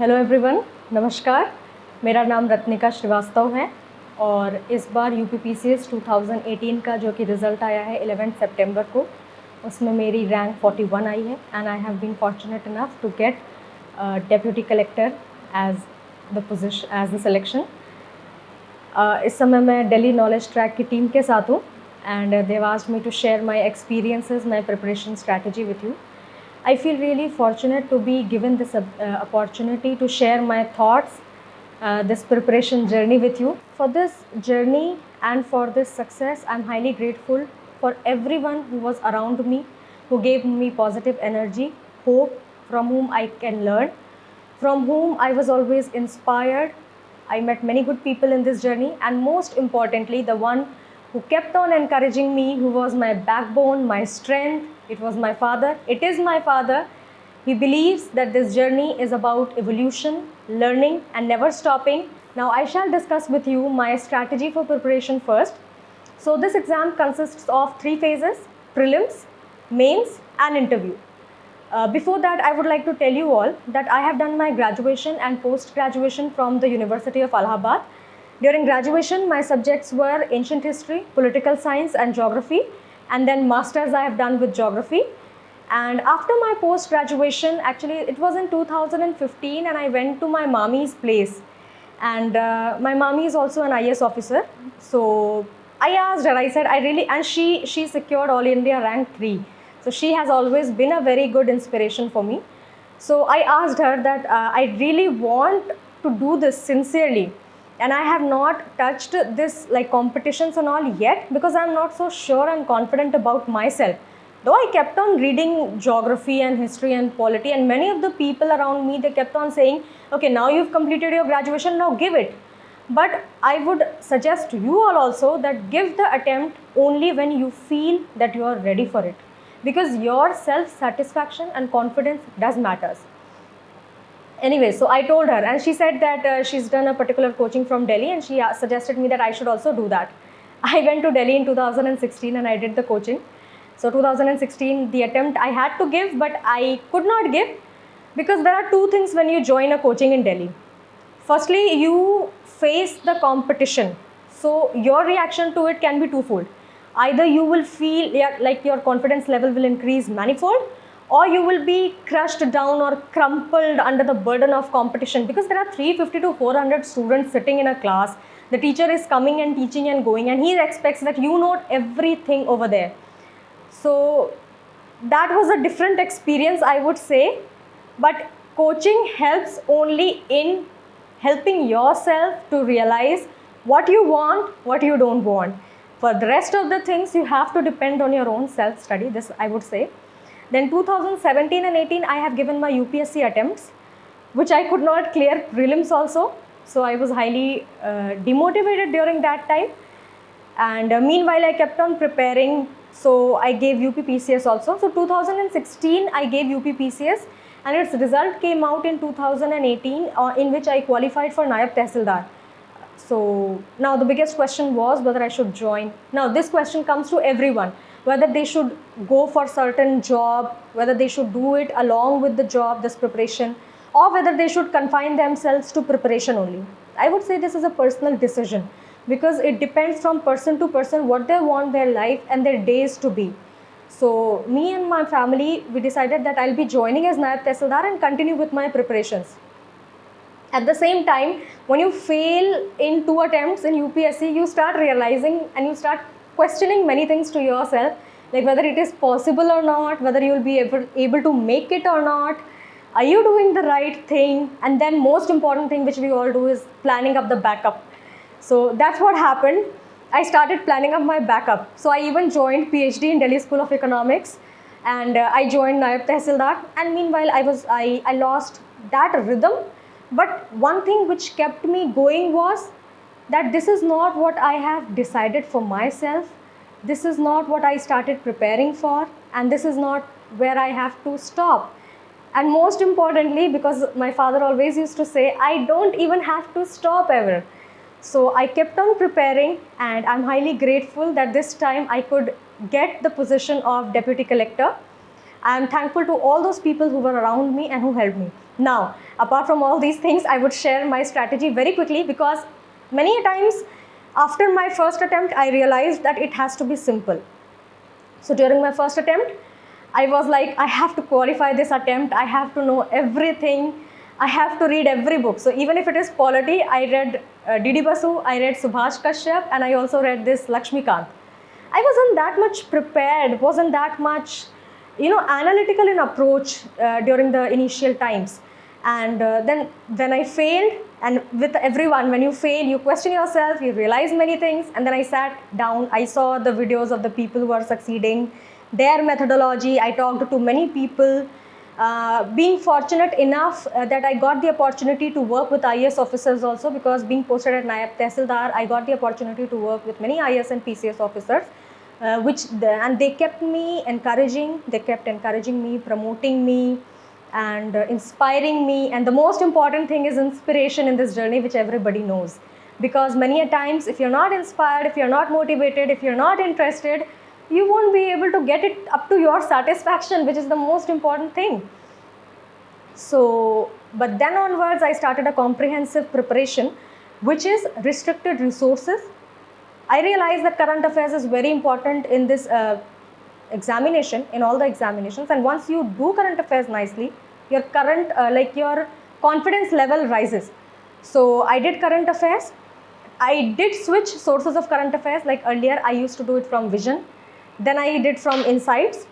Hello everyone, नमस्कार। मेरा नाम रत्निका श्रीवास्तव है और इस बार यूपीपीसीएस 2018 का जो कि रिज़ल्ट आया है 11 सितंबर को, उसमें मेरी रैंक 41 आई है and I have been fortunate enough to get deputy collector as the selection. इस समय मैं दिल्ली नॉलेज ट्रैक की टीम के साथ हूँ and they have asked me to share my experiences, my preparation strategy with you. I feel really fortunate to be given this opportunity to share my thoughts, this preparation journey with you. For this journey and for this success, I'm highly grateful for everyone who was around me, who gave me positive energy, hope, from whom I can learn, from whom I was always inspired. I met many good people in this journey, and most importantly, the one who kept on encouraging me, who was my backbone, my strength. It was my father. It is my father. He believes that this journey is about evolution, learning, and never stopping. Now, I shall discuss with you my strategy for preparation first. So, this exam consists of 3 phases: prelims, mains, and interview. Before that, I would like to tell you all that I have done my graduation and post-graduation from the University of Allahabad. During graduation, my subjects were ancient history, political science, and geography, and then masters I have done with geography. And after my post-graduation, actually it was in 2015, and I went to my mommy's place. And my mommy is also an IS officer. So I asked her, I said, and she secured All India rank 3. So she has always been a very good inspiration for me. So I asked her that I really want to do this sincerely. And I have not touched this like competitions and all yet because I'm not so sure and confident about myself. Though I kept on reading geography and history and polity, and many of the people around me, they kept on saying, okay, now you've completed your graduation, now give it. But I would suggest you all also that give the attempt only when you feel that you are ready for it, because your self-satisfaction and confidence does matters. Anyway, so I told her, and she said that she's done a particular coaching from Delhi, and she suggested me that I should also do that. I went to Delhi in 2016 and I did the coaching. So 2016, the attempt I had to give, but I could not give because there are 2 things when you join a coaching in Delhi. Firstly, you face the competition. So your reaction to it can be twofold. Either you will feel like your confidence level will increase manifold, or you will be crushed down or crumpled under the burden of competition, because there are 350 to 400 students sitting in a class. The teacher is coming and teaching and going, and he expects that you know everything over there. So that was a different experience, I would say. But coaching helps only in helping yourself to realize what you want, what you don't want. For the rest of the things, you have to depend on your own self-study, this I would say. Then 2017 and 18, I have given my UPSC attempts, which I could not clear prelims also. So I was highly demotivated during that time. And meanwhile, I kept on preparing. So I gave UPPCS also. So 2016, I gave UPPCS, and its result came out in 2018, in which I qualified for Nayab Tehsildar. So now the biggest question was whether I should join. Now this question comes to everyone, whether they should go for certain job, whether they should do it along with the job, this preparation, or whether they should confine themselves to preparation only. I would say this is a personal decision, because it depends from person to person what they want their life and their days to be. So me and my family, we decided that I'll be joining as Nayab Tehsildar and continue with my preparations. At the same time, when you fail in 2 attempts in UPSC, you start realizing and you start questioning many things to yourself, like whether it is possible or not, whether you will be able to make it or not, are you doing the right thing? And then most important thing which we all do is planning up the backup. So that's what happened. I started planning up my backup. So I even joined PhD in Delhi School of Economics, and I joined Nayab Tehsildar, and meanwhile I lost that rhythm. But one thing which kept me going was that this is not what I have decided for myself. This is not what I started preparing for, and this is not where I have to stop. And most importantly, because my father always used to say, I don't even have to stop ever. So I kept on preparing, and I'm highly grateful that this time I could get the position of deputy collector. I am thankful to all those people who were around me and who helped me. Now, apart from all these things, I would share my strategy very quickly, because many times after my first attempt, I realized that it has to be simple. So during my first attempt, I was like, I have to qualify this attempt. I have to know everything. I have to read every book. So even if it is polity, I read D.D. Basu, I read Subhash Kashyap, and I also read this Lakshmikant. I wasn't that much prepared, wasn't that much, analytical in approach during the initial times. And then when I failed, and with everyone, when you fail, you question yourself, you realize many things. And then I sat down, I saw the videos of the people who are succeeding, their methodology. I talked to many people. Being fortunate enough that I got the opportunity to work with IAS officers also, because being posted at Nayab Tehsildar, I got the opportunity to work with many IAS and PCS officers, and they kept me encouraging, they kept encouraging me, promoting me, and inspiring me. And the most important thing is inspiration in this journey, which everybody knows. Because many a times, if you're not inspired, if you're not motivated, if you're not interested, you won't be able to get it up to your satisfaction, which is the most important thing. So, but then onwards, I started a comprehensive preparation, which is restricted resources. I realized that current affairs is very important in this examination, in all the examinations. And once you do current affairs nicely, your your confidence level rises. So I did current affairs. I did switch sources of current affairs. Like earlier, I used to do it from Vision. Then I did from Insights.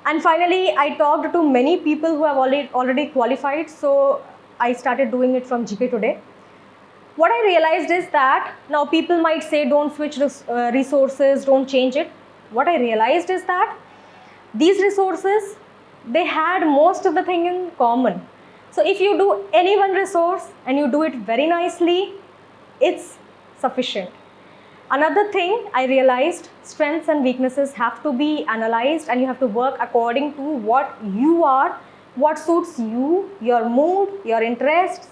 And finally, I talked to many people who have already qualified. So I started doing it from GK Today. What I realized is that now people might say, don't switch resources, don't change it. What I realized is that these resources, they had most of the thing in common. So if you do any one resource and you do it very nicely, it's sufficient. Another thing I realized, strengths and weaknesses have to be analyzed, and you have to work according to what you are, what suits you, your mood, your interests,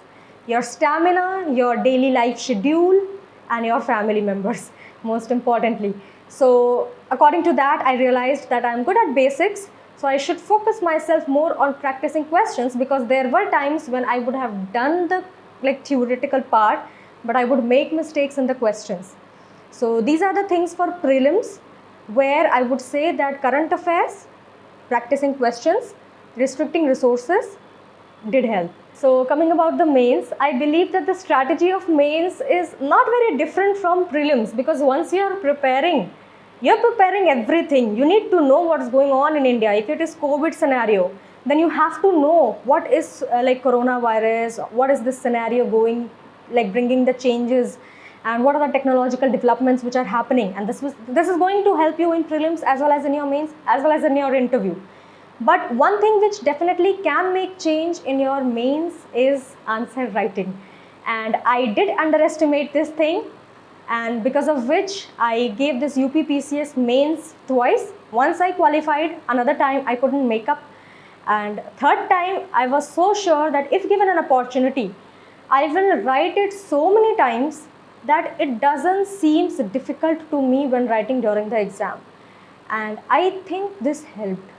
your stamina, your daily life schedule, and your family members, most importantly. So according to that, I realized that I'm good at basics, so I should focus myself more on practicing questions, because there were times when I would have done the theoretical part, but I would make mistakes in the questions. So these are the things for prelims, where I would say that current affairs, practicing questions, restricting resources did help. So coming about the mains, I believe that the strategy of mains is not very different from prelims, because once you are preparing, you're preparing everything. You need to know what's going on in India. If it is COVID scenario, then you have to know what is coronavirus, what is this scenario going, bringing the changes, and what are the technological developments which are happening. And this is going to help you in prelims as well as in your mains, as well as in your interview. But one thing which definitely can make change in your mains is answer writing. And I did underestimate this thing, and because of which I gave this UPPCS mains twice. Once I qualified, another time I couldn't make up. And third time, I was so sure that if given an opportunity, I will write it so many times that it doesn't seem difficult to me when writing during the exam. And I think this helped.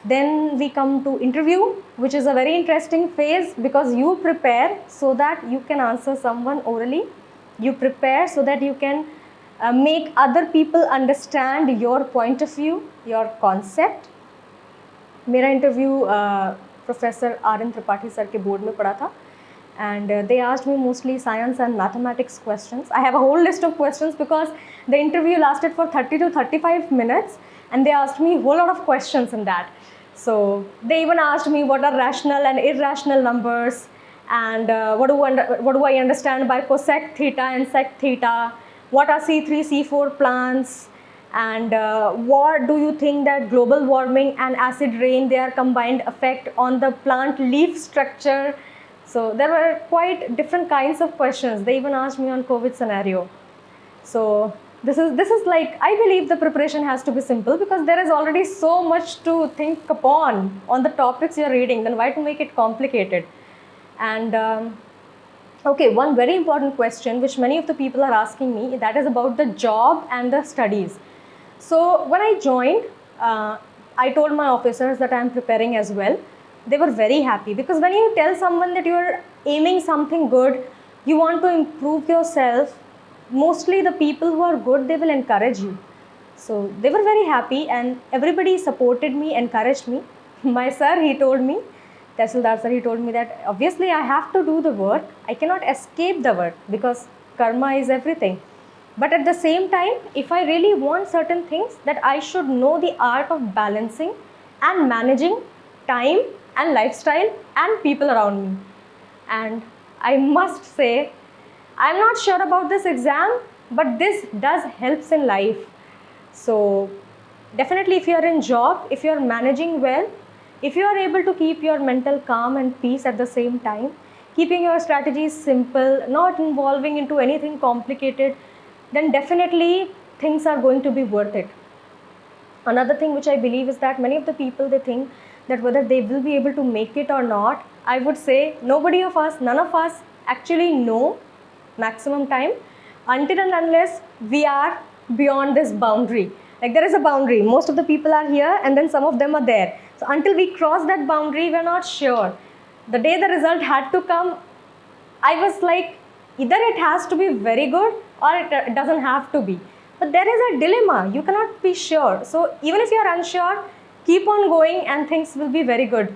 Then we come to interview, which is a very interesting phase, because you prepare so that you can answer someone orally. You prepare so that you can make other people understand your point of view, your concept. मेरा interview Professor R.N. Tripathi sir के board में पढ़ा था. And they asked me mostly science and mathematics questions. I have a whole list of questions, because the interview lasted for 30 to 35 minutes, and they asked me a whole lot of questions in that. So they even asked me what are rational and irrational numbers, and what do I understand by cosec theta and sec theta, what are C3, C4 plants, and what do you think that global warming and acid rain, their combined effect on the plant leaf structure. So there were quite different kinds of questions. They even asked me on COVID scenario. So this is like, I believe the preparation has to be simple, because there is already so much to think upon on the topics you're reading. Then why to make it complicated? And okay, one very important question which many of the people are asking me, that is about the job and the studies. So when I joined, I told my officers that I am preparing as well. They were very happy, because when you tell someone that you are aiming something good, you want to improve yourself, mostly the people who are good, they will encourage you. So they were very happy, and everybody supported me, encouraged me. My sir, he told me, Tehsildar sir, he told me that obviously I have to do the work. I cannot escape the work, because karma is everything. But at the same time, if I really want certain things, that I should know the art of balancing and managing time and lifestyle and people around me. And I must say, I'm not sure about this exam, but this does helps in life. So definitely, if you are in job, if you are managing well, if you are able to keep your mental calm and peace at the same time, keeping your strategies simple, not involving into anything complicated, then definitely things are going to be worth it. Another thing which I believe is that many of the people, they think that whether they will be able to make it or not. I would say nobody of us, none of us actually know maximum time until and unless we are beyond this boundary. Like, there is a boundary, most of the people are here and then some of them are there. So until we cross that boundary, we are not sure. The day the result had to come, I was like, either it has to be very good or it doesn't have to be. But there is a dilemma, you cannot be sure. So even if you are unsure, keep on going and things will be very good.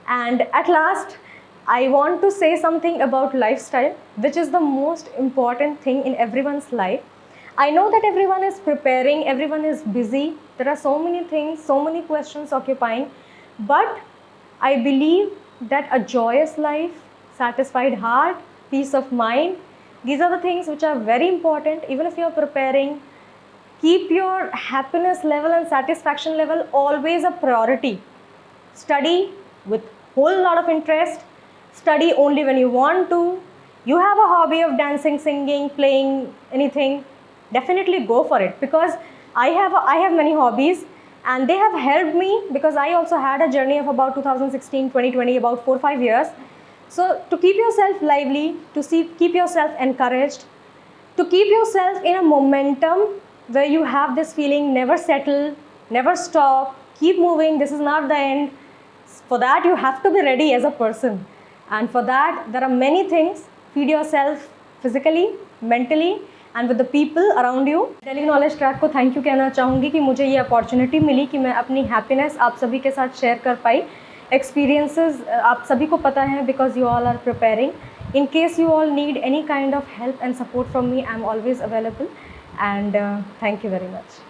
And at last, I want to say something about lifestyle, which is the most important thing in everyone's life. I know that everyone is preparing, everyone is busy. There are so many things, so many questions occupying. But I believe that a joyous life, satisfied heart, peace of mind, these are the things which are very important. Even if you are preparing, keep your happiness level and satisfaction level always a priority. Study with whole lot of interest. Study only when you want to. You have a hobby of dancing, singing, playing, anything, definitely go for it, because I have many hobbies and they have helped me, because I also had a journey of about 2016, 2020, about 4-5 years. So to keep yourself lively, to keep yourself encouraged, to keep yourself in a momentum where you have this feeling, never settle, never stop, keep moving, this is not the end. For that, you have to be ready as a person. And for that, there are many things. Feed yourself physically, mentally, and with the people around you. Delhi Knowledge Track को thank you कहना चाहूँगी कि मुझे ये opportunity मिली कि मैं अपनी happiness आप सभी के साथ शेयर कर पाई. एक्सपीरियंसेस आप सभी को पता है, because you all are preparing. In case you all need any kind of help and support from me, I am always available. And thank you very much.